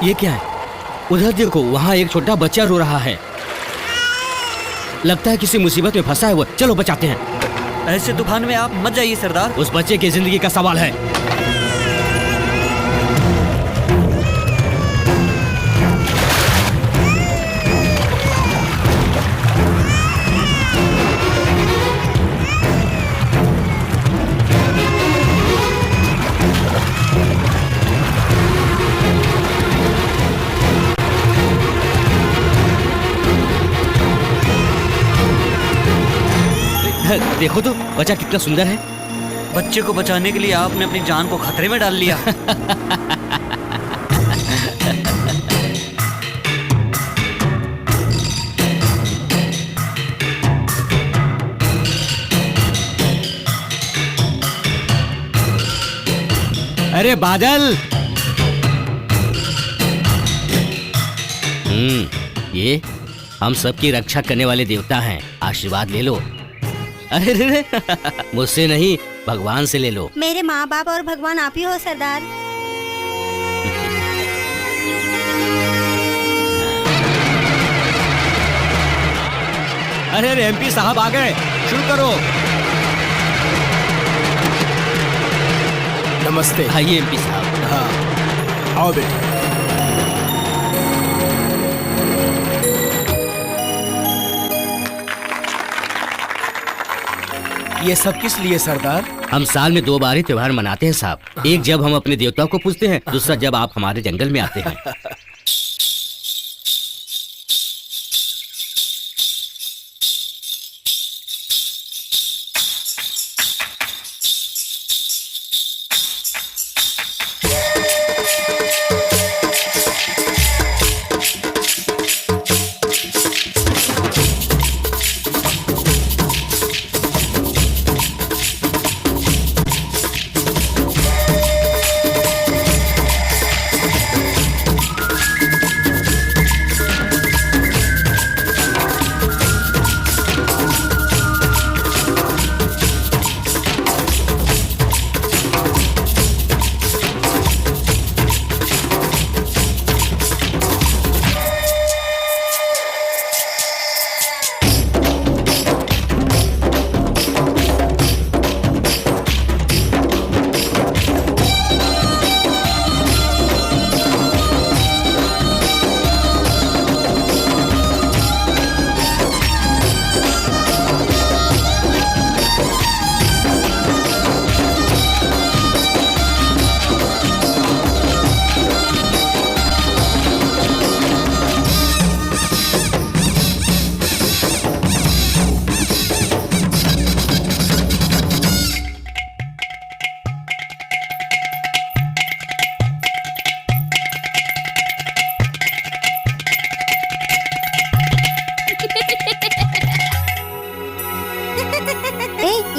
ये क्या है? उधर देखो, वहाँ एक छोटा बच्चा रो रहा है। लगता है किसी मुसीबत में फंसा है वो। चलो बचाते हैं। ऐसे तूफान में आप मत जाइए सरदार। उस बच्चे की जिंदगी का सवाल है। देखो तो बच्चा कितना सुंदर है। बच्चे को बचाने के लिए आपने अपनी जान को खतरे में डाल लिया। अरे बादल, ये हम सबकी रक्षा करने वाले देवता हैं। आशीर्वाद ले लो। अरे रे मुझसे नहीं, भगवान से ले लो। मेरे माँ बाप और भगवान आप ही हो सरदार। अरे एमपी साहब आ गए, शुरू करो। नमस्ते। आइए एमपी साहब। हाँ, आओ बेटा। ये सब किस लिए सरदार? हम साल में 2 बार ही त्योहार मनाते हैं साहब। एक जब हम अपने देवताओं को पूजते हैं, दूसरा जब आप हमारे जंगल में आते हैं।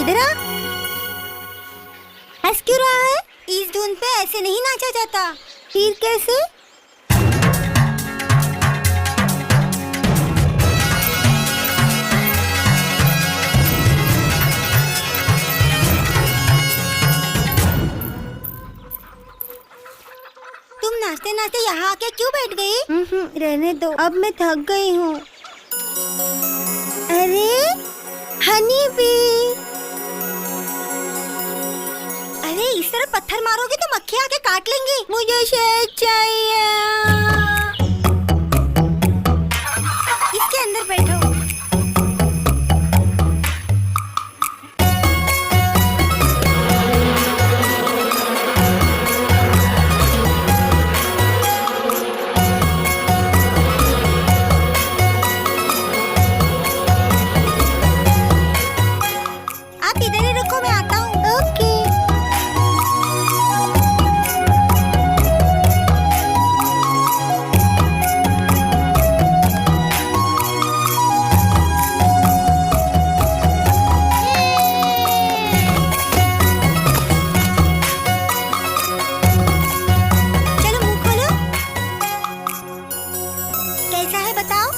इधर आ। हंस क्यों रहा है? इस धुन पे ऐसे नहीं नाचा जाता। फिर कैसे? तुम नाचते नाचते यहाँ आके क्यों बैठ गई? रहने दो, अब मैं थक गई हूँ। अरे हनी बी, अरे इस तरह पत्थर मारोगे तो मक्खी आके काट लेंगी। मुझे शहद चाहिए। इसके अंदर बैठो। आप इधर ही रुको, मैं आता हूँ। ओके। कैसा है बताओ?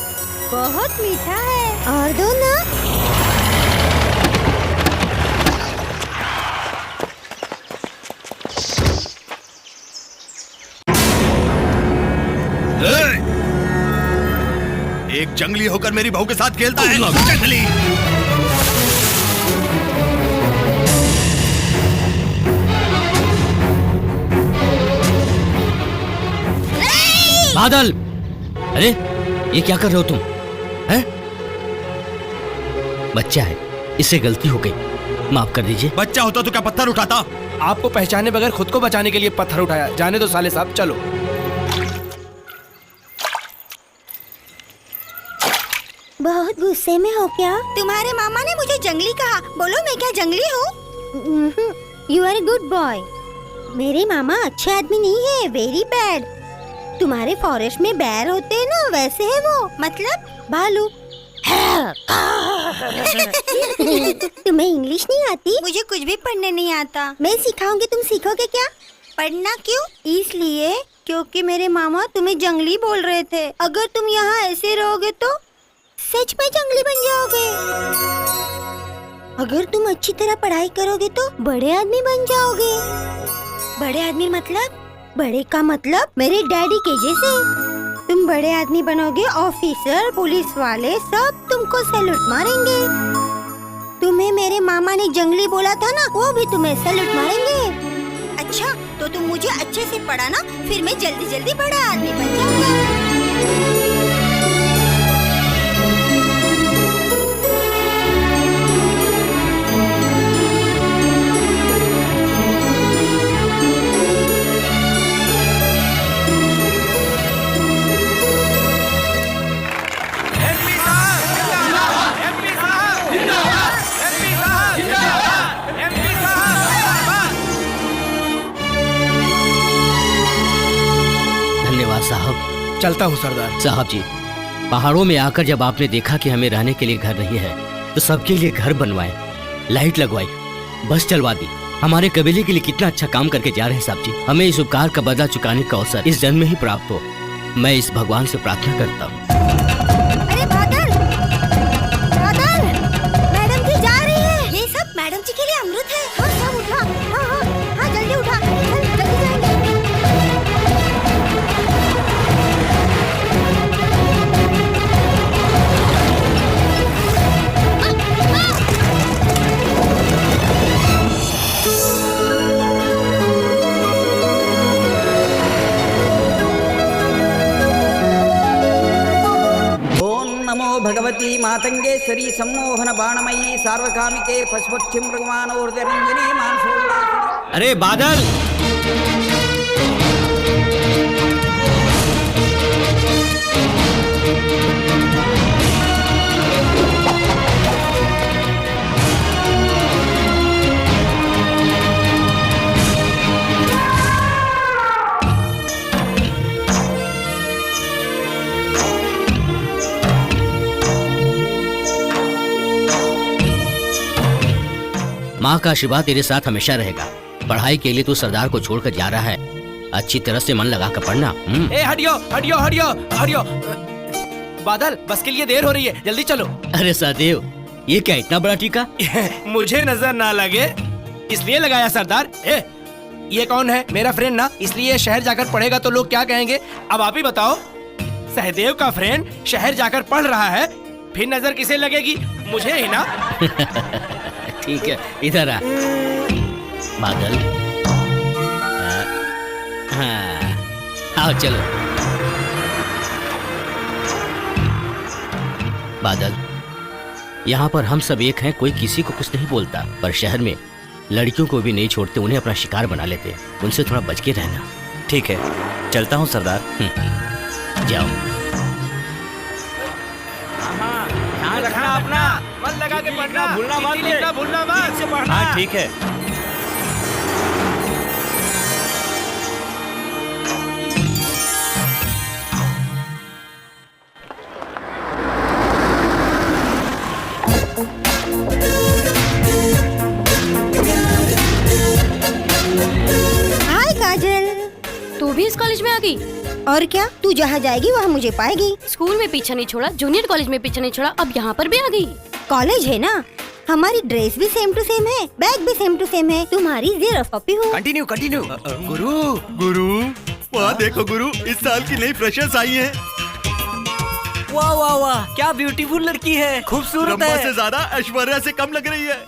बहुत मीठा है। और दो ना। एक जंगली होकर मेरी बहू के साथ खेलता है। जंगली। बादल, अरे ये क्या कर रहे हो तुम? हैं? बच्चा है, इससे गलती हो गई, माफ कर दीजिए। बच्चा होता तो क्या पत्थर उठाता? आपको पहचाने बगैर खुद को बचाने के लिए पत्थर उठाया। जाने दो साले साहब, चलो। बहुत गुस्से में हो क्या? तुम्हारे मामा ने मुझे जंगली कहा। बोलो मैं क्या जंगली हूँ? You are a good boy. मेरे मामा अच्छे आदमी नहीं है, वेरी बैड। तुम्हारे फॉरेस्ट में बैर होते हैं ना, वैसे है वो। मतलब भालू। तुम्हें इंग्लिश नहीं आती? मुझे कुछ भी पढ़ने नहीं आता। मैं सिखाऊंगी, तुम सीखोगे क्या? पढ़ना क्यों? इसलिए क्योंकि मेरे मामा तुम्हें जंगली बोल रहे थे। अगर तुम यहाँ ऐसे रहोगे तो सच में जंगली बन जाओगे। अगर तुम अच्छी तरह पढ़ाई करोगे तो बड़े आदमी बन जाओगे। बड़े आदमी मतलब? बड़े का मतलब मेरे डैडी के जैसे। तुम बड़े आदमी बनोगे, ऑफिसर, पुलिस वाले सब तुमको सैल्यूट मारेंगे। तुम्हें मेरे मामा ने जंगली बोला था ना, वो भी तुम्हें सैल्यूट मारेंगे। अच्छा, तो तुम मुझे अच्छे से पढ़ाना, फिर मैं जल्दी जल्दी बड़ा आदमी बन जाऊंगा। साहब। चलता हूँ सरदार। साहब जी, पहाड़ों में आकर जब आपने देखा कि हमें रहने के लिए घर नहीं है, तो सबके लिए घर बनवाए, लाइट लगवाई, बस चलवा दी। हमारे कबीले के लिए कितना अच्छा काम करके जा रहे हैं साहब जी। हमें इस उपकार का बदला चुकाने का अवसर इस जन्म में ही प्राप्त हो, मैं इस भगवान से प्रार्थना करता हूँ। अरे बादल, बादल, मैडम जी जा रही है। ये सब मैडम जी के लिए अमृत है। हाँ, सब उठा। हाँ, हाँ, हाँ, जल्दी उठा। जल्दी जाएंगे। भगवती मातंगेश्वरी सम्मोहन बाणमयी सार्वकामिके पशुपक्षी मृगमानोर्धरंजनी मानसोल्लासिनी। अरे बादल, माँ का आशीर्वाद तेरे साथ हमेशा रहेगा। पढ़ाई के लिए तू सरदार को छोड़कर जा रहा है, अच्छी तरह से मन लगा कर पढ़ना। ए हटियो हटियो हटियो हटियो। बादल, बस के लिए देर हो रही है, जल्दी चलो। अरे सहदेव, ये क्या इतना बड़ा टीका? मुझे नजर ना लगे इसलिए लगाया सरदार। ये कौन है? मेरा फ्रेंड ना, इसलिए शहर जाकर पढ़ेगा तो लोग क्या कहेंगे? अब आप ही बताओ। सहदेव का फ्रेंड शहर जाकर पढ़ रहा है, फिर नजर किसे लगेगी? मुझे ही ना। ठीक है, इधर आ। बादल, हाँ, आओ चलो। बादल, यहाँ पर हम सब एक हैं, कोई किसी को कुछ नहीं बोलता, पर शहर में लड़कियों को भी नहीं छोड़ते, उन्हें अपना शिकार बना लेते। उनसे थोड़ा बच के रहना। ठीक है, चलता हूँ सरदार। जाओ। ध्यान रखना अपना, मन लगा के पढ़ना, भूलना मत, लिखना भूलना मत, से पढ़ना। हाँ ठीक है। हाय काजल, तू भी इस कॉलेज में आ गई? और क्या, तू जहाँ जाएगी वहाँ मुझे पाएगी। स्कूल में पीछा नहीं छोड़ा, जूनियर कॉलेज में पीछा नहीं छोड़ा, अब यहाँ पर भी आ गई। कॉलेज है ना, हमारी ड्रेस भी सेम टू सेम है, बैग भी सेम टू सेम है, तुम्हारी जेरॉक्स कॉपी हूँ। Continue continue. गुरु गुरु वहाँ देखो गुरु, इस साल की नई फ्रेशर्स आई हैं। वाह वाह वाह, क्या ब्यूटीफुल लड़की है, खूबसूरत रंभा से है। ज्यादा ऐश्वर्या से कम लग रही है।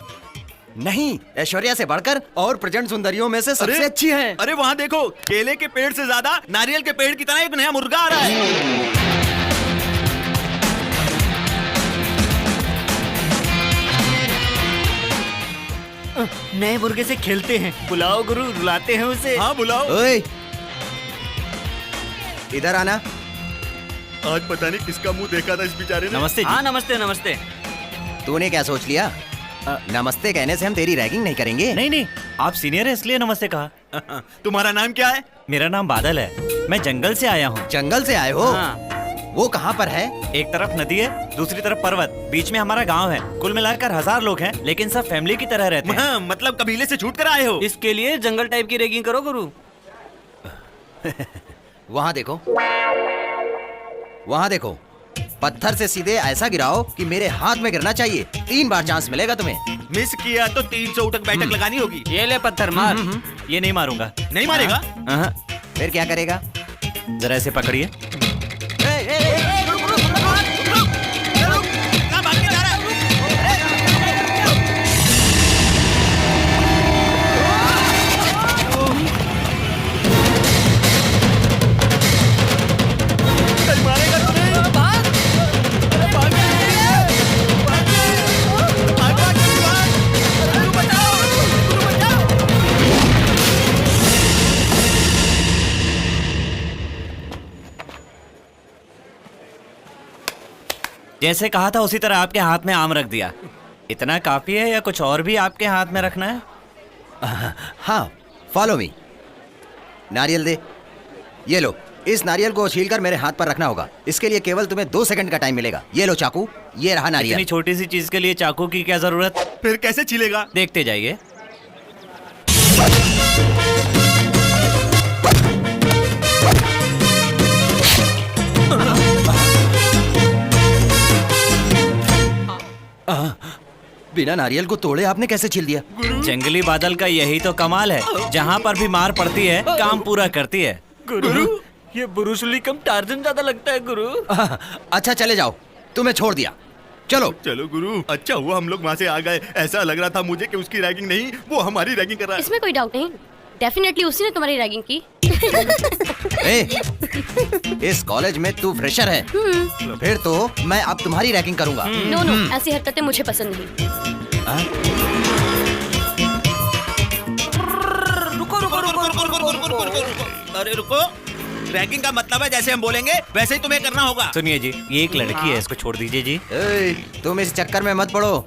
नहीं, ऐश्वर्या से बढ़कर और प्रचंड सुंदरियों में से सबसे अच्छी है। अरे वहाँ देखो, केले के पेड़ से ज्यादा नारियल के पेड़ की तरह एक नया मुर्गा आ रहा है। नए मुर्गे से खेलते हैं, बुलाओ गुरु, रुलाते हैं उसे। हाँ बुलाओ। ओए, इधर आना। आज पता नहीं किसका मुंह देखा था इस बेचारे ने। नमस्ते जी। हाँ नमस्ते नमस्ते। तूने क्या सोच लिया? नमस्ते कहने से हम तेरी रैगिंग नहीं करेंगे। नहीं नहीं, आप सीनियर हैं इसलिए नमस्ते कहा। तुम्हारा नाम क्या है? मेरा नाम बादल है, मैं जंगल से आया हूँ। जंगल से आए हो? हाँ। वो कहाँ पर है? एक तरफ नदी है, दूसरी तरफ पर्वत, बीच में हमारा गांव है। कुल मिलाकर 1000 लोग हैं, लेकिन सब फैमिली की तरह रहते हैं। हाँ, मतलब कबीले से छूट कर आए हो? इसके लिए जंगल टाइप की रैगिंग करो गुरु। वहाँ देखो, वहाँ देखो, पत्थर से सीधे ऐसा गिराओ कि मेरे हाथ में गिरना चाहिए। 3 बार चांस मिलेगा तुम्हें। मिस किया तो 300 उठक बैठक लगानी होगी। ये ले पत्थर मार। ये नहीं मारूंगा। नहीं मारेगा? हाँ। फिर क्या करेगा? जरा ऐसे पकड़िए। जैसे कहा था उसी तरह आपके हाथ में आम रख दिया। इतना काफी है या कुछ और भी आपके हाथ में रखना है? हाँ, फॉलो मी। नारियल दे। ये लो, इस नारियल को छीलकर मेरे हाथ पर रखना होगा। इसके लिए केवल तुम्हें 2 सेकंड का टाइम मिलेगा। ये लो चाकू, ये रहा नारियल। इतनी छोटी सी चीज के लिए चाकू की क्या जरूरत? फिर कैसे छिलेगा? देखते जाइए। बिना नारियल को तोड़े आपने कैसे छील दिया? जंगली बादल का यही तो कमाल है, जहाँ पर भी मार पड़ती है काम पूरा करती है। गुरु, ये ब्रूस ली कम टार्जन ज्यादा लगता है गुरु। अच्छा चले जाओ, तुम्हें छोड़ दिया। चलो चलो गुरु, अच्छा हुआ हम लोग वहाँ से आ गए। ऐसा लग रहा था मुझे कि उसकी रैगिंग नहीं, वो हमारी रैगिंग कर रहा है। इसमें कोई डाउट नहीं, डेफिनेटली उसी ने तुम्हारी रैगिंग की। इस कॉलेज में तू फ्रेशर है, फिर तो मैं अब तुम्हारी रैगिंग करूंगा। नो नो, ऐसी हरकतें मुझे पसंद नहीं। अरे रुको, रैगिंग का मतलब है जैसे हम बोलेंगे वैसे ही तुम्हें करना होगा। सुनिए जी, ये एक लड़की है, इसको छोड़ दीजिए जी। तुम इस चक्कर में मत पड़ो।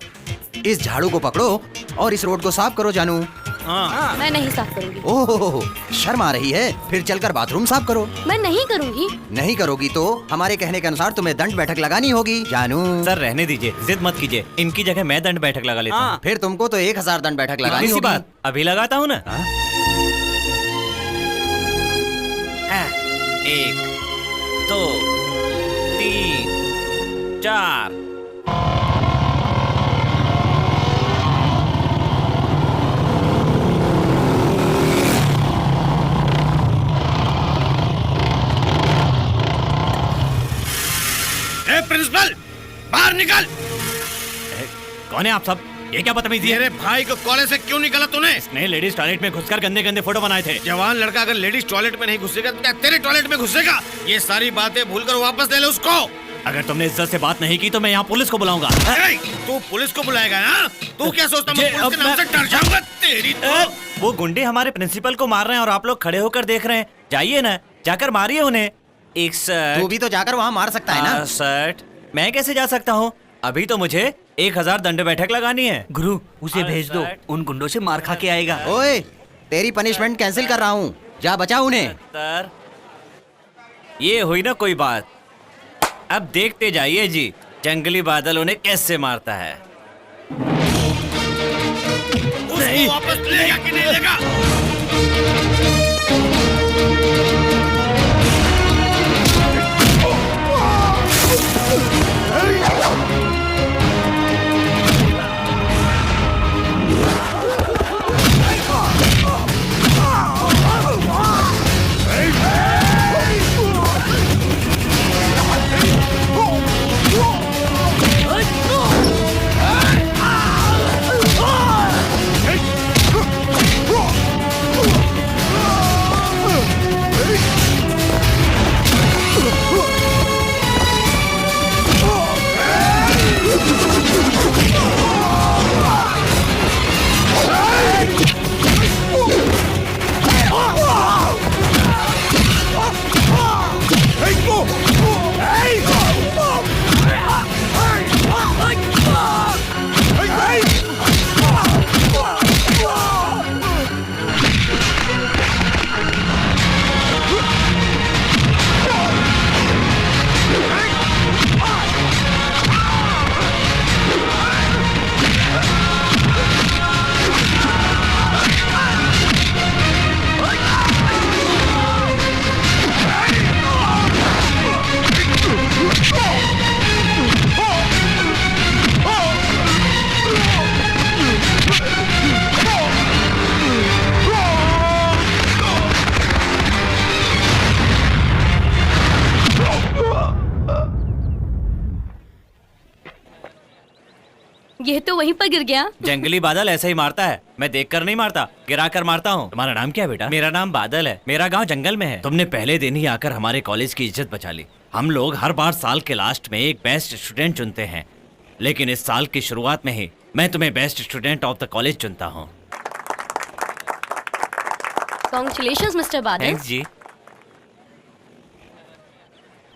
इस झाड़ू को पकड़ो और इस रोड को साफ करो जानू। मैं नहीं साफ करूंगी। ओह, शर्म आ रही है? फिर चलकर बाथरूम साफ करो। मैं नहीं करूंगी। नहीं करोगी तो हमारे कहने के अनुसार तुम्हें दंड बैठक लगानी होगी जानू। सर रहने दीजिए, जिद मत कीजिए। इनकी जगह मैं दंड बैठक लगा लेता हूँ। फिर तुमको तो 1000 दंड बैठक लगानी इसी होगी। बात अभी लगाता हूँ ना। 1 2 3 4। प्रिंसिपल, बाहर निकल। कौन है आप सब? ये क्या बदतमीजी है? मेरे भाई को कॉलेज से क्यों निकाला तूने? इसने लेडीज टॉयलेट में घुसकर गंदे गंदे फोटो बनाए थे। जवान लड़का अगर लेडीज टॉयलेट में नहीं घुसेगा तो क्या तेरे टॉयलेट में घुसेगा? ये सारी बातें भूलकर वापस ले ले उसको। अगर तुमने इज्जत से बात नहीं की तो मैं यहाँ पुलिस को बुलाऊंगा। तू पुलिस को बुलाएगा ना? तू क्या सोचता मैं पुलिस के नाम से डर जाऊंगा? तेरी तो। वो गुंडे हमारे प्रिंसिपल को मार रहे हैं और आप लोग खड़े होकर देख रहे हैं। जाइए ना, जाकर मारिए उन्हें। एक तू भी तो जाकर वहाँ मार सकता है ना? शर्ट मैं कैसे जा सकता हूँ? अभी तो मुझे 1000 दंड बैठक लगानी है। गुरु, उसे भेज दो, उन गुंडों से मार खा के आएगा। ओए, तेरी पनिशमेंट कैंसिल कर रहा हूँ, जा बचा उन्हें। सर, ये हुई ना कोई बात। अब देखते जाइए जी, जंगली बादल उन्हें कैसे मारता है। नहीं, वापस लेगा कि नहीं लेगा? ये तो वहीं पर गिर गया। जंगली बादल ऐसे ही मारता है, मैं देखकर नहीं मारता, गिरा कर मारता हूँ। तुम्हारा नाम क्या है बेटा? मेरा नाम बादल है, मेरा गांव जंगल में है। तुमने पहले दिन ही आकर हमारे कॉलेज की इज्जत बचा ली। हम लोग हर बार साल के लास्ट में एक बेस्ट स्टूडेंट चुनते हैं, लेकिन इस साल की शुरुआत में ही मैं तुम्हें best student of the college चुनता हूँ। Congratulations, Mr. बादल। Thanks ji.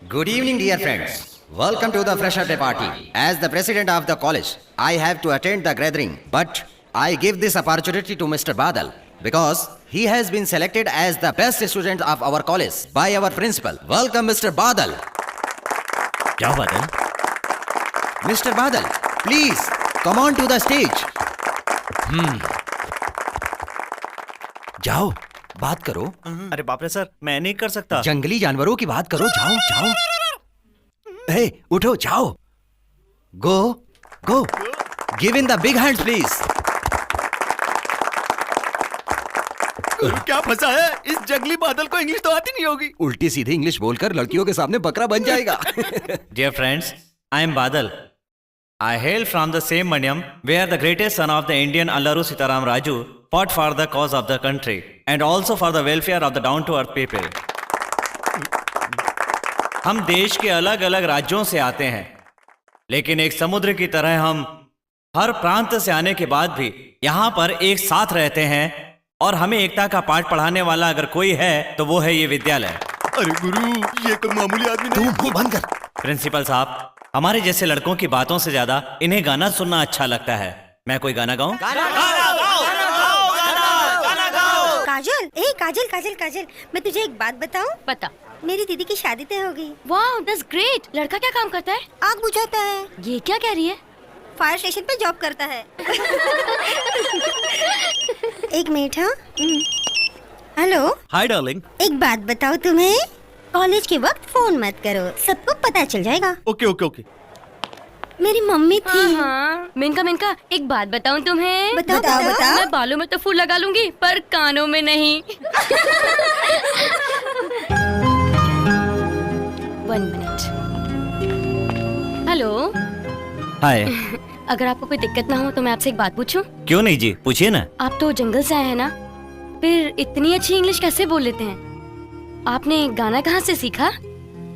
Good evening, dear friends. Welcome to the Fresher Day party. As the president of the college, I have to attend the gathering, but I give this opportunity to Mr. Badal because he has been selected as the best student of our college by our principal. Welcome, Mr. Badal. क्या बादल? Mr. Badal, please come on to the stage. जाओ, बात करो। अरे बाप रे sir, मैं नहीं कर सकता। जंगली जानवरों की बात करो, जाओ जाओ। हे, उठो, जाओ। Go go, give in the big hand please. क्या फंसा है? इस जंगली बादल को इंग्लिश तो आती नहीं होगी। उल्टी सीधी इंग्लिश बोलकर लड़कियों के सामने बकरा बन जाएगा। Dear friends, I am Badal. I hail from the same Manyam where the greatest son of the Indian Allaru Sitaram Raju fought for the cause of the country and also for the welfare of the down-to-earth people. हम देश के अलग अलग राज्यों से आते हैं, लेकिन एक समुद्र की तरह हम हर प्रांत से आने के बाद भी यहाँ पर एक साथ रहते हैं, और हमें एकता का पाठ पढ़ाने वाला अगर कोई है तो वो है ये विद्यालय। अरे गुरु, ये कोई मामूली आदमी नहीं। मुंह बंद कर। प्रिंसिपल साहब, हमारे जैसे लड़कों की बातों से ज्यादा इन्हें गाना सुनना अच्छा लगता है। मैं कोई गाना गाऊं? काजल, ए काजल काजल काजल, मैं तुझे एक बात बताऊं? बता। मेरी दीदी की शादी तय हो गई। वाह, दैट्स ग्रेट। लड़का क्या काम करता है? आग बुझाता है। ये क्या कह रही है? फायर स्टेशन पे जॉब करता है। एक मिनट। हाँ, हेलो। Hi darling. एक बात बताओ तुम्हें, कॉलेज के वक्त फोन मत करो, सबको पता चल जाएगा। Okay okay okay. मेरी मम्मी थी। हाँ, मिनका, एक बात बताऊं तुम्हें? बताओ बताओ। मैं बालों में तो फूल लगा लूंगी, पर कानों में नहीं। 1 मिनट। हेलो। हाय। अगर आपको कोई दिक्कत ना हो तो मैं आपसे एक बात पूछूं? क्यों नहीं जी, पूछिए ना। आप तो जंगल से आए हैं ना, फिर इतनी अच्छी इंग्लिश कैसे बोल लेते हैं? आपने गाना कहाँ से सीखा?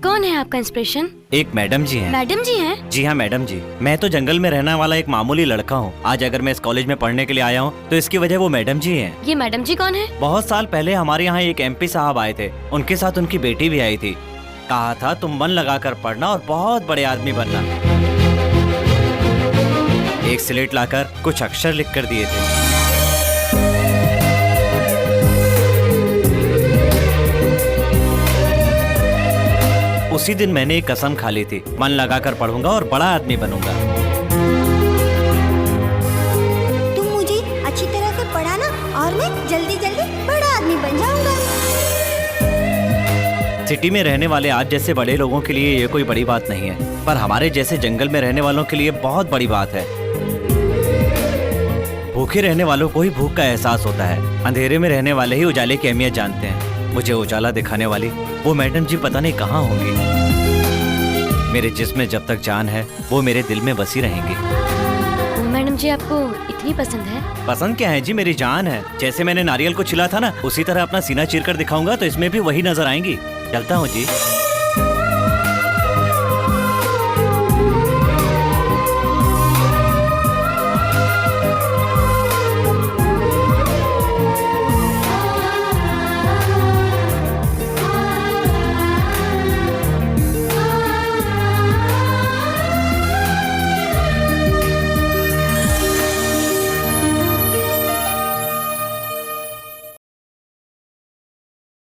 कौन है आपका इंस्पिरेशन? एक मैडम जी हैं। मैडम जी हैं? जी हाँ मैडम जी। मैं तो जंगल में रहने वाला एक मामूली लड़का हूँ। आज अगर मैं इस कॉलेज में पढ़ने के लिए आया हूँ तो इसकी वजह वो मैडम जी हैं। ये मैडम जी कौन है? बहुत साल पहले हमारे यहाँ एक MP साहब आए थे, उनके साथ उनकी बेटी भी आई थी। कहा था तुम मन लगाकर पढ़ना और बहुत बड़े आदमी बनना। एक स्लेट लाकर कुछ अक्षर लिख कर दिए थे। उसी दिन मैंने एक कसम खा ली थी, मन लगाकर पढ़ूंगा और बड़ा आदमी बनूंगा। तुम मुझे अच्छी तरह से पढ़ाना और मैं जल्दी जल्दी बड़ा आदमी बन जाऊंगा। सिटी में रहने वाले आप जैसे बड़े लोगों के लिए ये कोई बड़ी बात नहीं है, पर हमारे जैसे जंगल में रहने वालों के लिए बहुत बड़ी बात है। भूखे रहने वालों को ही भूख का एहसास होता है, अंधेरे में रहने वाले ही उजाले की अहमियत जानते हैं। मुझे उजाला दिखाने वाली वो मैडम जी पता नहीं कहाँ होंगी। मेरे जिस्म में जब तक जान है वो मेरे दिल में बसी रहेंगी। वो मैडम जी आपको इतनी पसंद है? पसंद क्या है जी, मेरी जान है। जैसे मैंने नारियल को छिला था ना, उसी तरह अपना सीना चीर कर दिखाऊंगा तो इसमें भी वही नजर आएंगी। चलता हूँ जी।